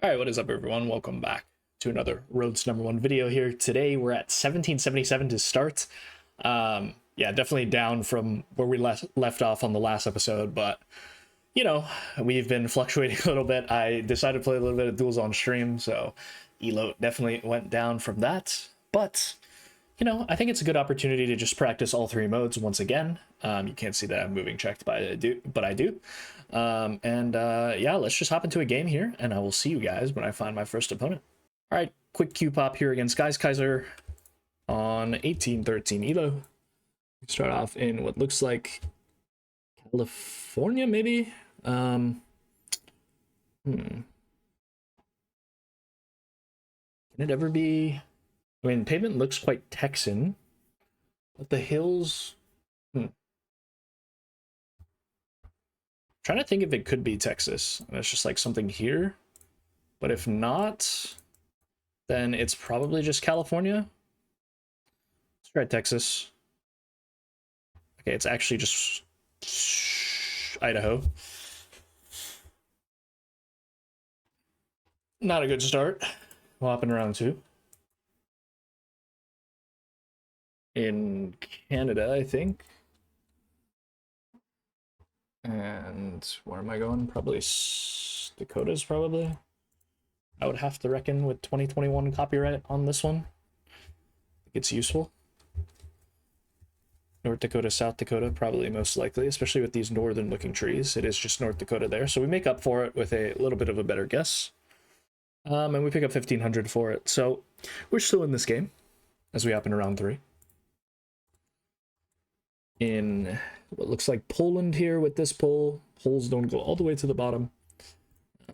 All right, what is up, everyone? Welcome back to another Road to #1 video here. Today we're at 1777 to start. Yeah, definitely down from where we left off on the last episode, but you know, we've been fluctuating a little bit. I decided to play a little bit of duels on stream, so elo definitely went down from that. But you know, I think it's a good opportunity to just practice all three modes once again. You can't see that I'm moving checked, but I do. Yeah, let's just hop into a game here, and I will see you guys when I find my first opponent. All right, quick Q pop here against Gaizkaiser on 1813 elo. Start off in what looks like California, maybe. Can it ever be? I mean, pavement looks quite Texan, but the hills. Trying to think if it could be Texas. And it's just like something here, but if not, then it's probably just California. Let's try Texas. Okay, it's actually just Idaho. Not a good start. We'll hop in round 2. In Canada, I think. And where am I going? Probably Dakotas, probably. I would have to reckon with 2021 copyright on this one. I think it's useful. North Dakota, South Dakota, probably most likely, especially with these northern looking trees. It is just North Dakota there, so we make up for it with a little bit of a better guess. And we pick up 1500 for it. So we're still in this game as we hop into round 3. In what looks like Poland here with this pole. Poles don't go all the way to the bottom.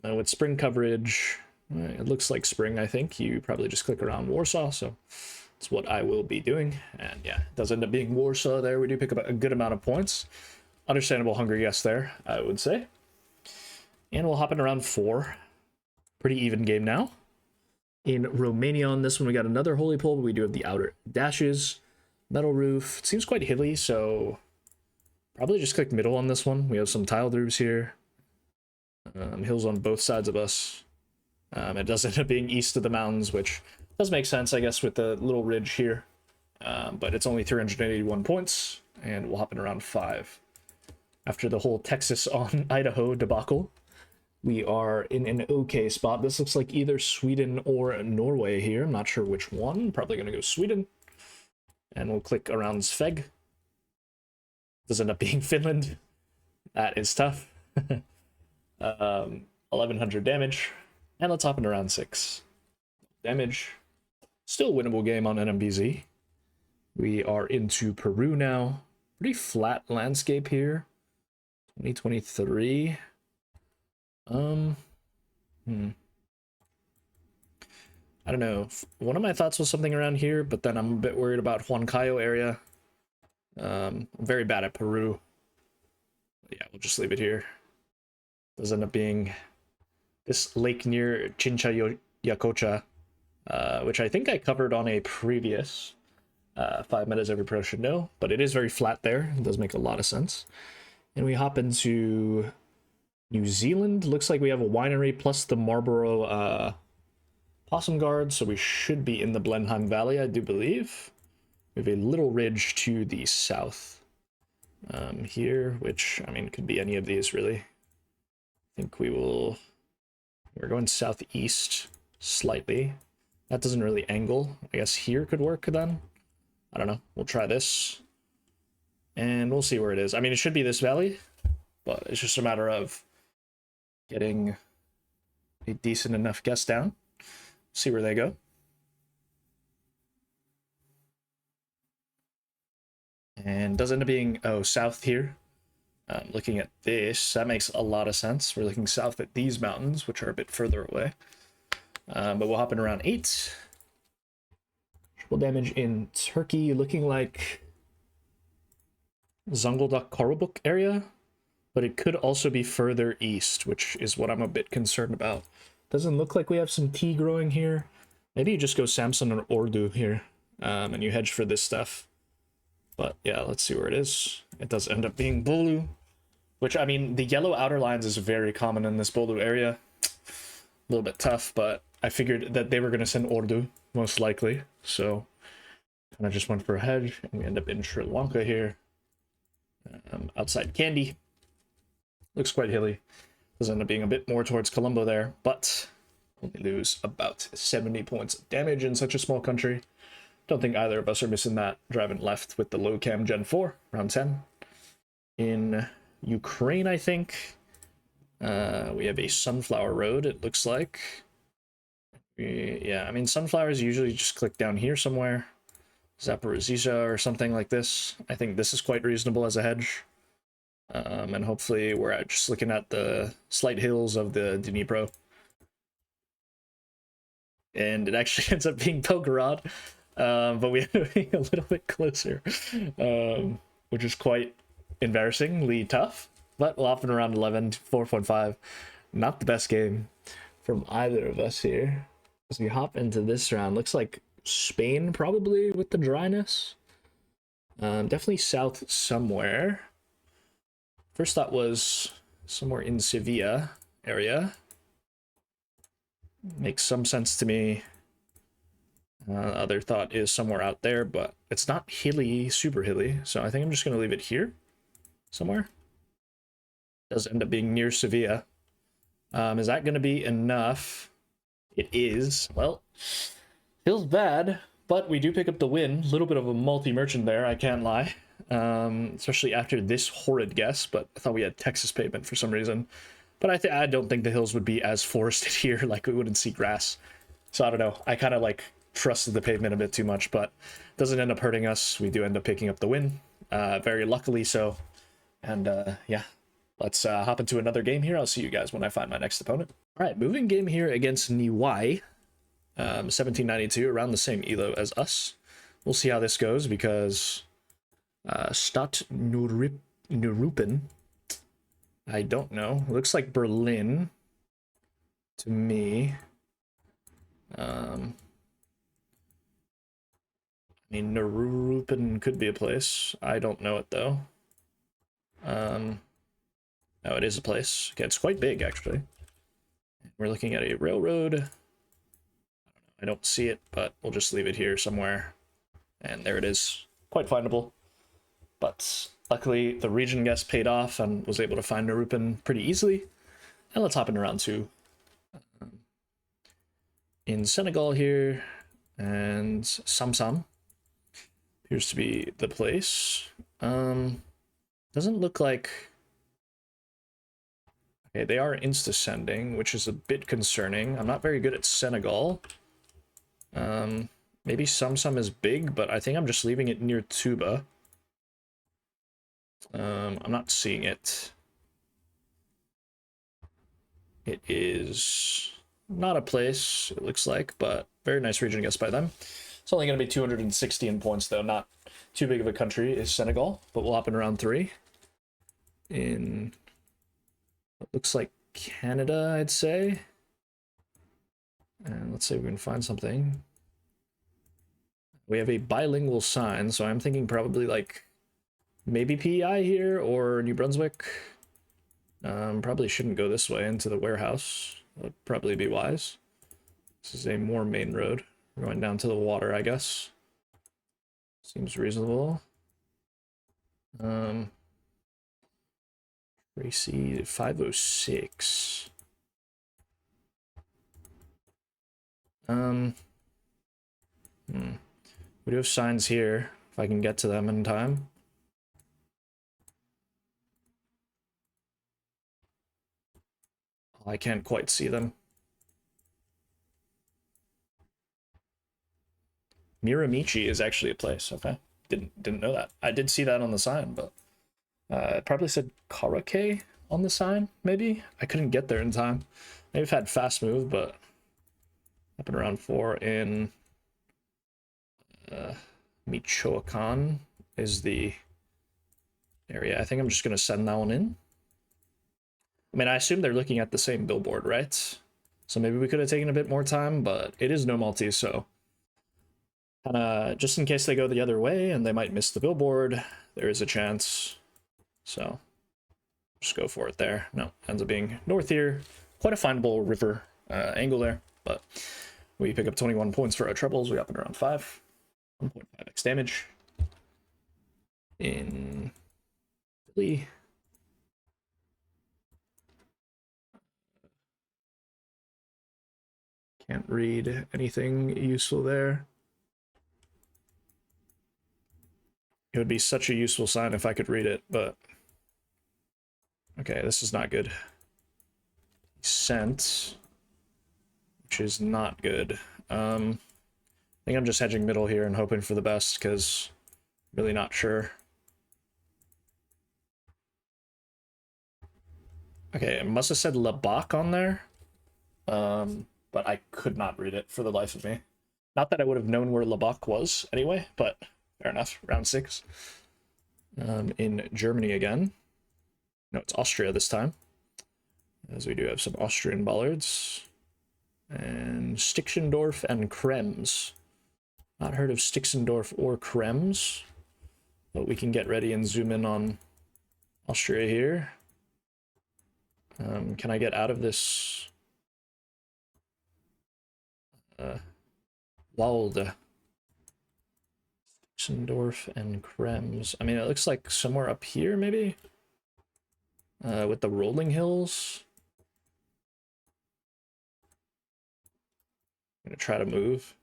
With spring coverage, it looks like spring, I think. You probably just click around Warsaw, so that's what I will be doing. And yeah, it does end up being Warsaw there. We do pick up a good amount of points. Understandable hungry guess there, I would say. And we'll hop in around 4. Pretty even game now. In Romania on this one, we got another holy pole, but we do have the outer dashes. Metal roof. It seems quite hilly, so probably just click middle on this one. We have some tiled roofs here. Hills on both sides of us. It does end up being east of the mountains, which does make sense, I guess, with the little ridge here. But it's only 381 points, and we'll hop in around 5. After the whole Texas on Idaho debacle, we are in an okay spot. This looks like either Sweden or Norway here. I'm not sure which one. Probably going to go Sweden. And we'll click around Sveg. Does end up being Finland. That is tough. 1100 damage. And let's hop into round 6. Damage. Still winnable game on NMBZ. We are into Peru now. Pretty flat landscape here. 2023. I don't know. One of my thoughts was something around here, but then I'm a bit worried about Huancayo area. I'm very bad at Peru. But yeah, we'll just leave it here. Does end up being this lake near Chincha-Yacocha, which I think I covered on a previous 5 minutes every pro should know, but it is very flat there. It does make a lot of sense. And we hop into New Zealand. Looks like we have a winery plus the Marlborough Possum Guard, so we should be in the Blenheim Valley, I do believe. We have a little ridge to the south here, which, I mean, could be any of these, really. I think we're going southeast slightly. That doesn't really angle. I guess here could work then. I don't know. We'll try this. And we'll see where it is. I mean, it should be this valley, but it's just a matter of getting a decent enough guess down. See where they go. And does end up being, south here. Looking at this, that makes a lot of sense. We're looking south at these mountains, which are a bit further away. But we'll hop in around 8. Triple damage in Turkey, looking like Zonguldak Karabuk area. But it could also be further east, which is what I'm a bit concerned about. Doesn't look like we have some tea growing here. Maybe you just go Samson or Ordu here, and you hedge for this stuff. But yeah, let's see where it is. It does end up being Bolu, which, I mean, the yellow outer lines is very common in this Bolu area. little bit tough, but I figured that they were going to send Ordu, most likely. So kind of just went for a hedge, and we end up in Sri Lanka here. Outside Kandy. Looks quite hilly. Does end up being a bit more towards Colombo there, but only lose about 70 points of damage in such a small country. Don't think either of us are missing that. Driving left with the low cam Gen 4, round 10. In Ukraine, I think, we have a sunflower road, it looks like. Yeah, I mean, sunflowers usually just click down here somewhere. Zaporizhzhia or something like this. I think this is quite reasonable as a hedge. And hopefully we're just looking at the slight hills of the Dnipro. And it actually ends up being Belgorod, but we end up being a little bit closer, which is quite embarrassingly tough. But we'll hop in around 11, 4.5. Not the best game from either of us here. As we hop into this round, looks like Spain probably with the dryness. Definitely south somewhere. First thought was somewhere in Sevilla area. Makes some sense to me. Other thought is somewhere out there, but it's not hilly, super hilly. So I think I'm just going to leave it here somewhere. Does end up being near Sevilla. Is that going to be enough? It is. Well, feels bad, but we do pick up the win. A little bit of a multi-merchant there, I can't lie. Especially after this horrid guess, but I thought we had Texas pavement for some reason. But I don't think the hills would be as forested here, like we wouldn't see grass. So I don't know. I kind of like trusted the pavement a bit too much, but doesn't end up hurting us. We do end up picking up the win, very luckily so. And yeah, let's hop into another game here. I'll see you guys when I find my next opponent. All right, moving game here against Niwai, 1792, around the same elo as us. We'll see how this goes because Stadt Nurupen, I don't know. It looks like Berlin to me. I mean, Nurupen could be a place. I don't know it though. Oh, it is a place. Okay, it's quite big actually. We're looking at a railroad. I don't see it, but we'll just leave it here somewhere. And there it is. Quite findable. But luckily, the region guess paid off and was able to find Nurupen pretty easily. And let's hop in round 2. In Senegal here, and Samsam appears to be the place. Doesn't look like... Okay, they are insta-sending, which is a bit concerning. I'm not very good at Senegal. Maybe Samsam is big, but I think I'm just leaving it near Tuba. I'm not seeing it. It is not a place, it looks like, but very nice region guess by them. It's only going to be 260 in points, though. Not too big of a country is Senegal, but we'll hop in round 3. In what looks like Canada, I'd say. And let's see if we can find something. We have a bilingual sign, so I'm thinking probably like maybe PEI here or New Brunswick. Probably shouldn't go this way into the warehouse. That would probably be wise. This is a more main road. We're going down to the water, I guess. Seems reasonable. Tracy 506. We do have signs here, if I can get to them in time. I can't quite see them. Miramichi is actually a place. Okay, didn't know that. I did see that on the sign, but it probably said Karake on the sign. Maybe I couldn't get there in time. Maybe I've had fast move, but up and around 4 in Michoacan is the area. I think I'm just gonna send that one in. I mean, I assume they're looking at the same billboard, right? So maybe we could have taken a bit more time, but it is no Maltese, so just in case they go the other way and they might miss the billboard, there is a chance. So just go for it there. No, ends up being north here. Quite a findable river angle there, but we pick up 21 points for our trebles. We up in around 5. 1.5x damage. In Billy. Can't read anything useful there. It would be such a useful sign if I could read it, but... Okay, this is not good. Sent, which is not good. I think I'm just hedging middle here and hoping for the best, because really not sure. Okay, it must have said Labak on there, but I could not read it for the life of me. Not that I would have known where Labak was anyway, but fair enough. Round 6. In Germany again. No, it's Austria this time, as we do have some Austrian bollards. And Stixendorf and Krems. Not heard of Stixendorf or Krems, but we can get ready and zoom in on Austria here. Can I get out of this Walde? Stixendorf and Krems. I mean, it looks like somewhere up here, maybe? With the rolling hills. I'm gonna try to move.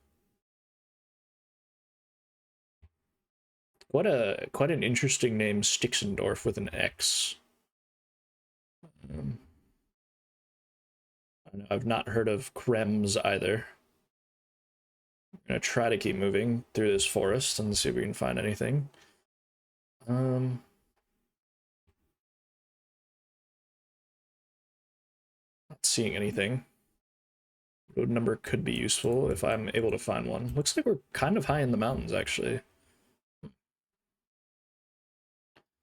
Quite an interesting name, Stixendorf with an X. I've not heard of Krems either. I'm gonna try to keep moving through this forest and see if we can find anything. Not seeing anything. Road number could be useful if I'm able to find one. Looks like we're kind of high in the mountains, actually.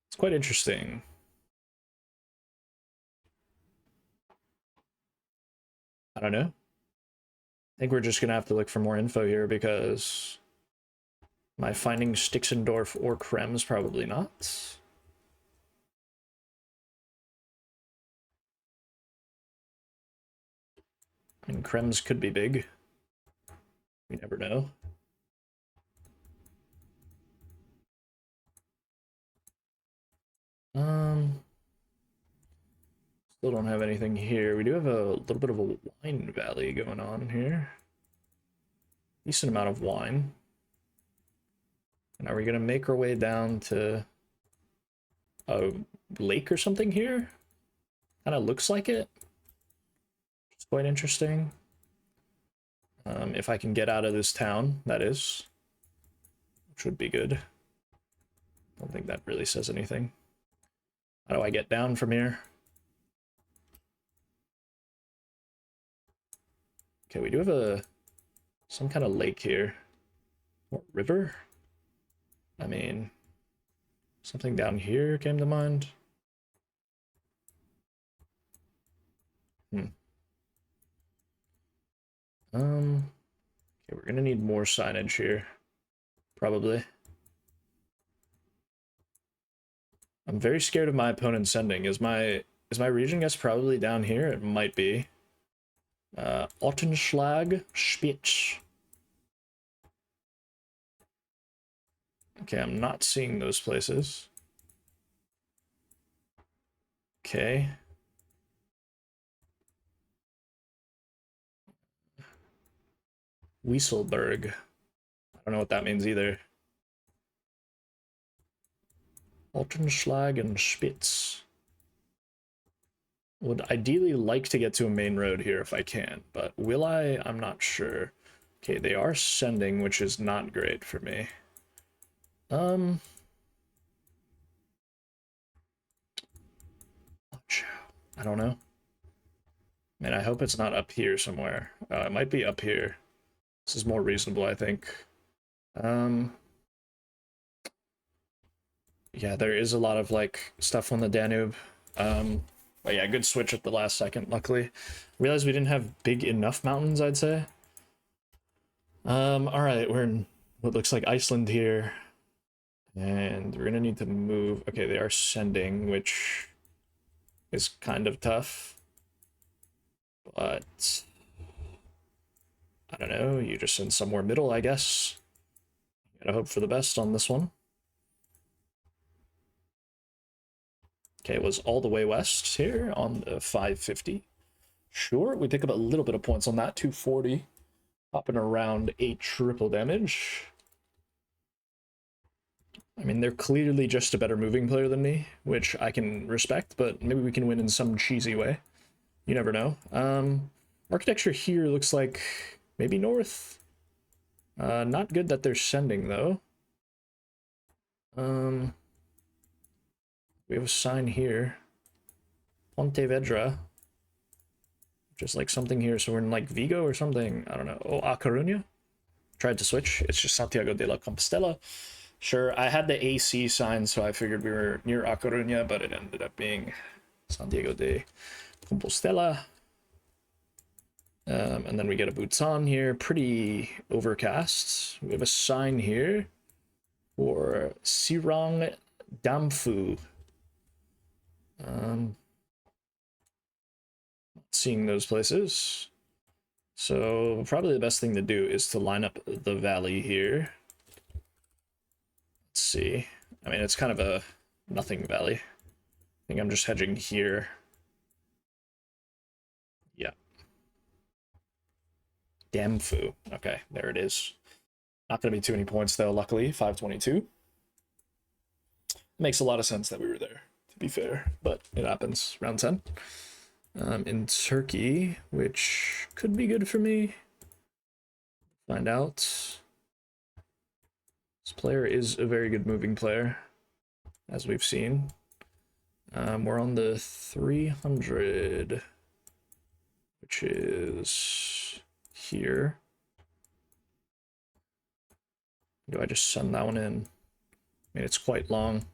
It's quite interesting. I don't know. I think we're just gonna have to look for more info here, because am I finding Stixendorf or Krems? Probably not. I mean, Krems could be big. We never know. Still don't have anything here. We do have a little bit of a wine valley going on here. Decent amount of wine. And are we gonna make our way down to a lake or something here? Kind of looks like it. It's quite interesting. If I can get out of this town, that is. Which would be good. Don't think that really says anything. How do I get down from here? Okay, we do have some kind of lake here. Or river? I mean, something down here came to mind. Okay, we're gonna need more signage here. Probably. I'm very scared of my opponent sending. Is my region guess probably down here? It might be. Ottenschlag Spitz. Okay, I'm not seeing those places. Okay. Wieselberg. I don't know what that means either. Ottenschlag and Spitz. Would ideally like to get to a main road here if I can, but will I? I'm not sure. Okay, they are sending, which is not great for me. I don't know. Man, I hope it's not up here somewhere. It might be up here. This is more reasonable, I think. Yeah, there is a lot of like stuff on the Danube. But yeah, good switch at the last second, luckily. Realized we didn't have big enough mountains, I'd say. Alright, we're in what looks like Iceland here. And we're gonna need to move. Okay, they are sending, which is kind of tough. But I don't know, you just send somewhere middle, I guess. Gotta hope for the best on this one. Okay, it was all the way west here on the 550. Sure, we pick up a little bit of points on that, 240. Hopping around 8 triple damage. I mean, they're clearly just a better moving player than me, which I can respect, but maybe we can win in some cheesy way. You never know. Architecture here looks like maybe north. Not good that they're sending, though. We have a sign here. Pontevedra. Just like something here, so we're in like Vigo or something. I don't know. Oh, A Coruña? Tried to switch. It's just Santiago de la Compostela. Sure, I had the AC sign, so I figured we were near A Coruña, but it ended up being Santiago de Compostela. And then we get a Bhutan here, pretty overcast. We have a sign here for Sirang Damfu. Not seeing those places. So probably the best thing to do is to line up the valley here. Let's see. I mean, it's kind of a nothing valley. I think I'm just hedging here. Yeah. Damfu. Okay, there it is. Not going to be too many points, though, luckily. 522. Makes a lot of sense that we were there, to be fair, but it happens. Round 10. In Turkey, which could be good for me. Find out. This player is a very good moving player, as we've seen. We're on the 300, which is here. Do I just send that one in? I mean, it's quite long.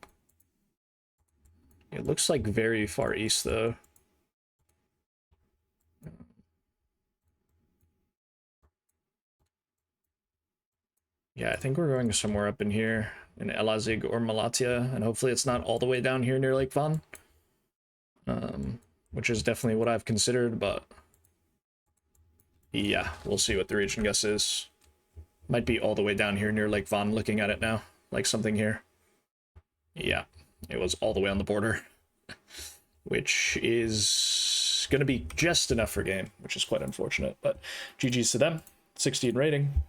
It looks like very far east, though. Yeah, I think we're going somewhere up in here, in Elazig or Malatya, and hopefully it's not all the way down here near Lake Van. Which is definitely what I've considered, but yeah, we'll see what the region guess is. Might be all the way down here near Lake Van, looking at it now, like something here. Yeah, it was all the way on the border, which is going to be just enough for game, which is quite unfortunate, but GG's to them. 16 rating.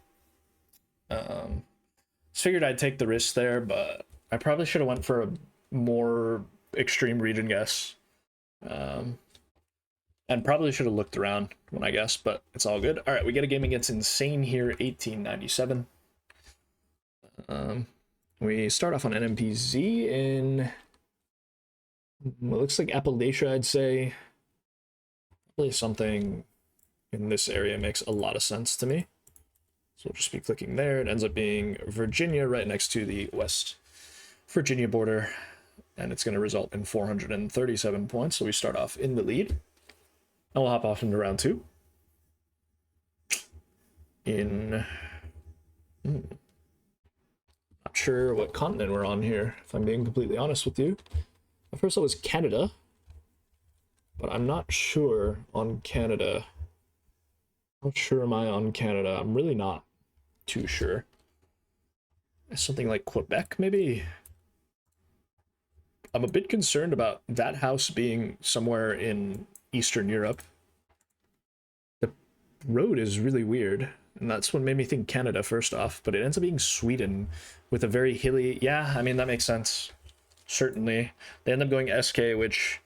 Figured I'd take the risk there, but I probably should have went for a more extreme region guess. And probably should have looked around when I guessed, but it's all good. All right, we get a game against Insane here, 1897. We start off on NMPZ in what looks like Appalachia, I'd say. Probably something in this area makes a lot of sense to me. So we'll just be clicking there. It ends up being Virginia right next to the West Virginia border, and it's going to result in 437 points. So we start off in the lead. And we'll hop off into round 2. Not sure what continent we're on here, if I'm being completely honest with you. At first it was Canada, but I'm not sure on Canada. How sure am I on Canada? I'm really not too sure. Something like Quebec, maybe? I'm a bit concerned about that house being somewhere in Eastern Europe. The road is really weird, and that's what made me think Canada first off, but it ends up being Sweden with a very hilly... Yeah, I mean, that makes sense. Certainly. They end up going SK, which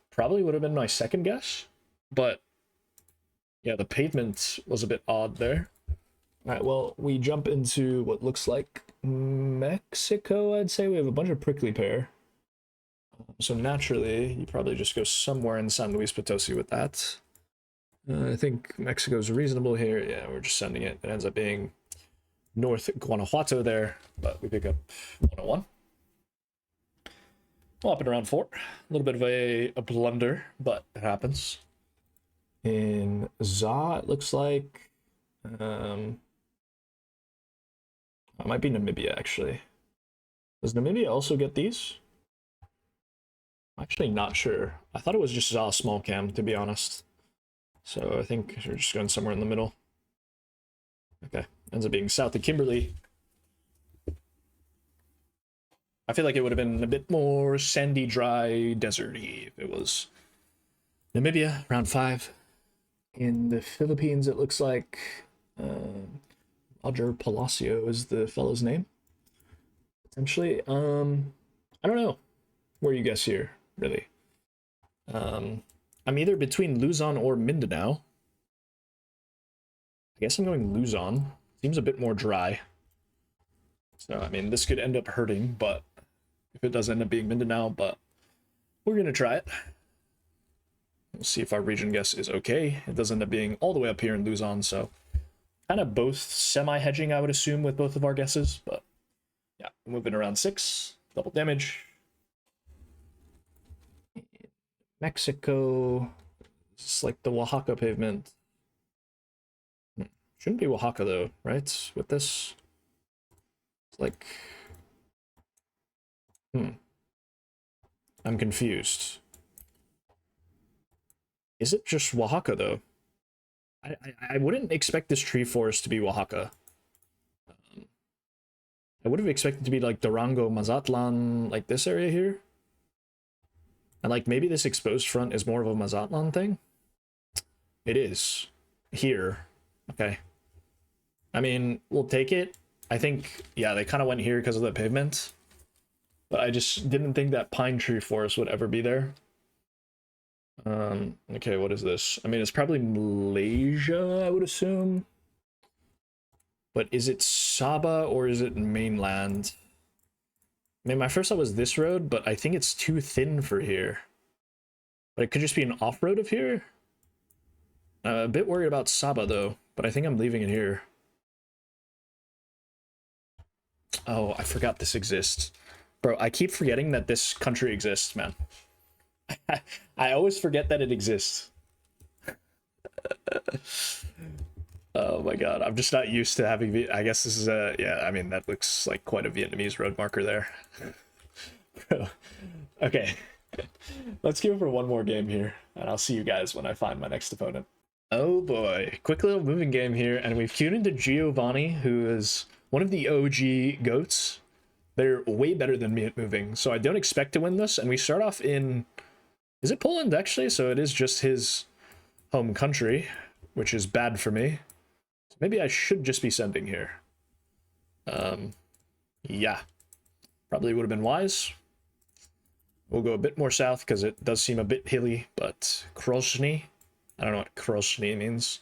probably would have been my second guess, but yeah, the pavement was a bit odd there. All right, well, we jump into what looks like Mexico, I'd say. We have a bunch of prickly pear. So naturally, you probably just go somewhere in San Luis Potosi with that. I think Mexico's reasonable here. Yeah, we're just sending it. It ends up being North Guanajuato there, but we pick up 101. Well, up in round 4. A little bit of a blunder, but it happens. In Za, it looks like... it might be Namibia, actually. Does Namibia also get these? I'm actually not sure. I thought it was just Za small cam, to be honest. So I think we're just going somewhere in the middle. Okay, ends up being south of Kimberley. I feel like it would have been a bit more sandy, dry, deserty if it was Namibia, round 5. In the Philippines, it looks like Roger Palacio is the fellow's name. Potentially. I don't know where you guess here, really. I'm either between Luzon or Mindanao. I guess I'm going Luzon. Seems a bit more dry. So, I mean, this could end up hurting, but if it does end up being Mindanao, but we're going to try it. We'll see if our region guess is okay. It does end up being all the way up here in Luzon, so kind of both semi-hedging, I would assume, with both of our guesses, but yeah, moving around 6, double damage. Mexico, it's like the Oaxaca pavement. Shouldn't be Oaxaca though, right? With this, it's like, I'm confused. Is it just Oaxaca though? I wouldn't expect this tree forest to be Oaxaca. I would have expected to be like Durango, Mazatlan, like this area here. And like maybe this exposed front is more of a Mazatlan thing. It is. Here. Okay. I mean, we'll take it. I think, yeah, they kind of went here because of the pavement. But I just didn't think that pine tree forest would ever be there. Okay, what is this? I mean, it's probably Malaysia, I would assume. But is it Sabah or is it mainland? I mean, my first thought was this road, but I think it's too thin for here. But it could just be an off-road of here. I'm a bit worried about Sabah, though, but I think I'm leaving it here. Oh, I forgot this exists. Bro, I keep forgetting that this country exists, man. I always forget that it exists. Oh my god, I'm just not used to having... I guess this is a... Yeah, I mean, that looks like quite a Vietnamese road marker there. Okay. Let's go for one more game here, and I'll see you guys when I find my next opponent. Oh boy, quick little moving game here, and we've queued into Giovanni, who is one of the OG GOATs. They're way better than me at moving, so I don't expect to win this, and we start off in... Is it Poland, actually? So it is just his home country, which is bad for me. So maybe I should just be sending here. Yeah. Probably would have been wise. We'll go a bit more south, because it does seem a bit hilly, but Krosny... I don't know what Krosny means.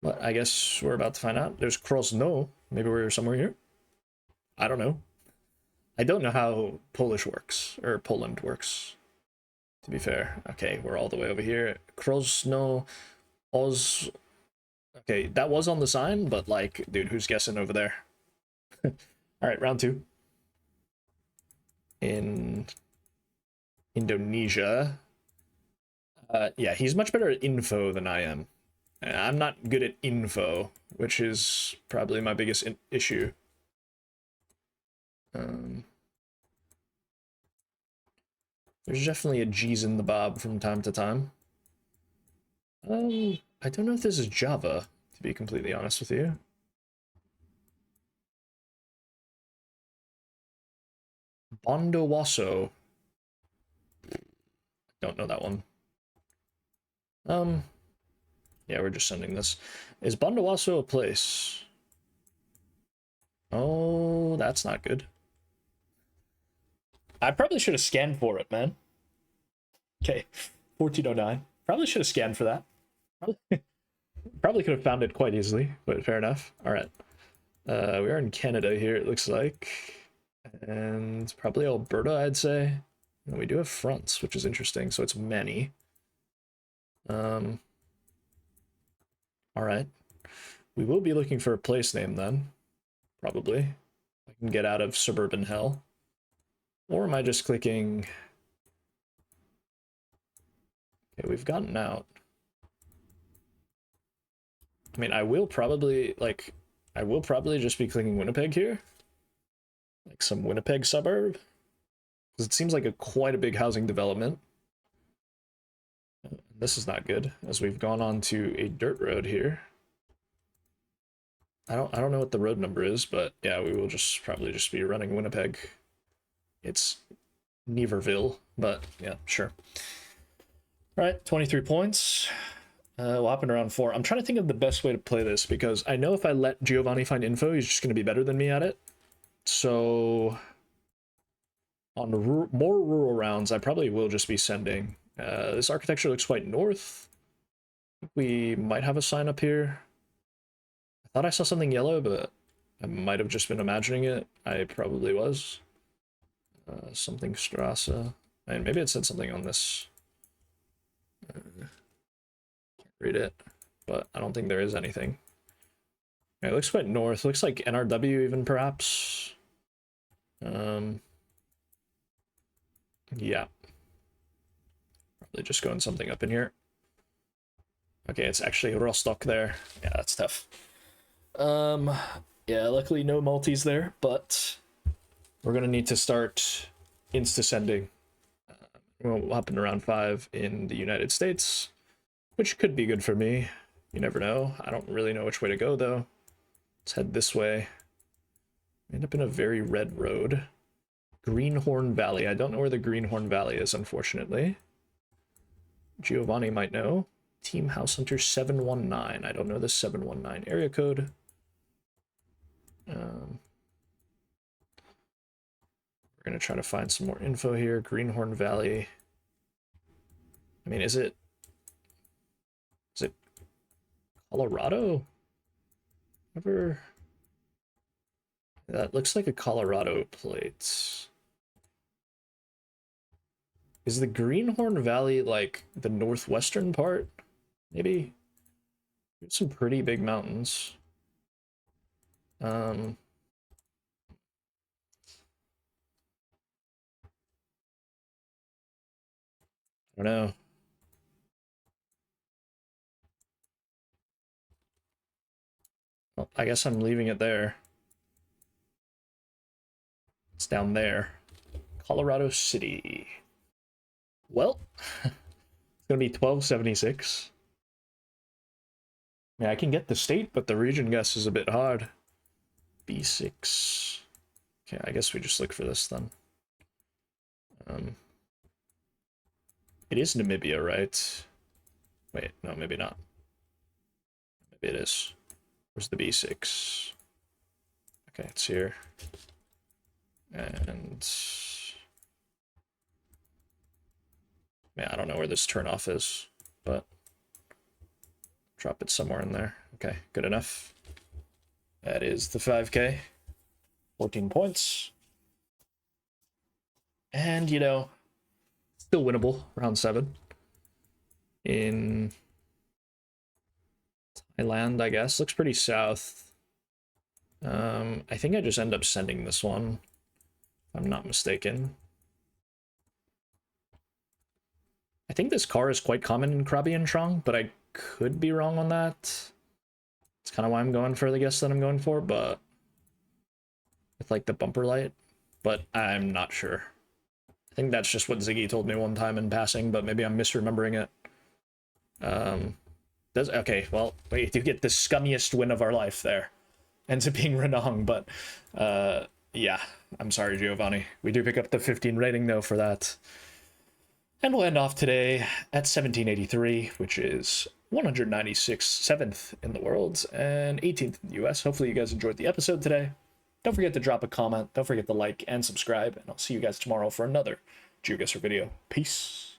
But I guess we're about to find out. There's Krosno. Maybe we're somewhere here. I don't know. I don't know how Polish works, or Poland works, to be fair. Okay, we're all the way over here. Krosno, Oz... Okay, that was on the sign, but like, dude, who's guessing over there? Alright, round 2. In Indonesia. Yeah, he's much better at info than I am. I'm not good at info, which is probably my biggest issue. There's definitely a G's in the Bob from time to time. I don't know if this is Java, to be completely honest with you. Bondowaso. Don't know that one. Yeah, we're just sending this. Is Bondowaso a place? Oh, that's not good. I probably should have scanned for it, man. Okay, 1409. Probably should have scanned for that. Probably could have found it quite easily, but fair enough. All right. We are in Canada here, it looks like. And probably Alberta, I'd say. And we do have fronts, which is interesting, so it's many. All right. We will be looking for a place name then, probably. I can get out of suburban hell. Or am I just clicking... Okay, we've gotten out. I mean, I will probably just be clicking Winnipeg here. Like some Winnipeg suburb. Because it seems like quite a big housing development. This is not good, as we've gone on to a dirt road here. I don't know what the road number is, but yeah, we will just probably just be running Winnipeg. It's Neverville, but yeah, sure. All right, 23 points. Whopping around 4. I'm trying to think of the best way to play this because I know if I let Giovanni find info, he's just going to be better than me at it. So on more rural rounds, I probably will just be sending. This architecture looks quite north. We might have a sign up here. I thought I saw something yellow, but I might have just been imagining it. I probably was. Something Strasse. And maybe it said something on this. Can't read it, but I don't think there is anything. Yeah, it looks quite north. It looks like NRW even, perhaps. Yeah. Probably just going something up in here. Okay, it's actually Rostock there. Yeah, that's tough. Yeah, luckily no multis there, but we're gonna need to start insta-sending. We'll happen around 5 in the United States, which could be good for me. You never know. I don't really know which way to go, though. Let's head this way. End up in a very red road. Greenhorn Valley. I don't know where the Greenhorn Valley is, unfortunately. Giovanni might know. Team House Hunter 719. I don't know the 719 area code. We're going to try to find some more info here. Greenhorn Valley. I mean, is it Colorado? Ever? That looks like a Colorado plate. Is the Greenhorn Valley like the northwestern part? Maybe? Some pretty big mountains. I don't know. Well, I guess I'm leaving it there. It's down there. Colorado City. Well, it's gonna be 1276. Yeah, I can get the state, but the region guess is a bit hard. B6. Okay, I guess we just look for this then. It is Namibia, right? Wait, no, maybe not. Maybe it is. Where's the B6? Okay, it's here. And yeah, I don't know where this turnoff is, but drop it somewhere in there. Okay, good enough. That is the 5K. 14 points. And, you know, still winnable, round 7. In Thailand, I guess. Looks pretty south. I think I just end up sending this one, if I'm not mistaken. I think this car is quite common in Krabi and Trong, but I could be wrong on that. It's kind of why I'm going for the guess that I'm going for, but with like the bumper light, but I'm not sure. I think that's just what Ziggy told me one time in passing, but maybe I'm misremembering it. Okay, well, we do get the scummiest win of our life there. Ends up being Renong, but yeah, I'm sorry, Giovanni. We do pick up the 15 rating, though, for that. And we'll end off today at 1783, which is 196th, 7th in the world, and 18th in the US. Hopefully you guys enjoyed the episode today. Don't forget to drop a comment. Don't forget to like and subscribe, and I'll see you guys tomorrow for another GeoGuessr video. Peace.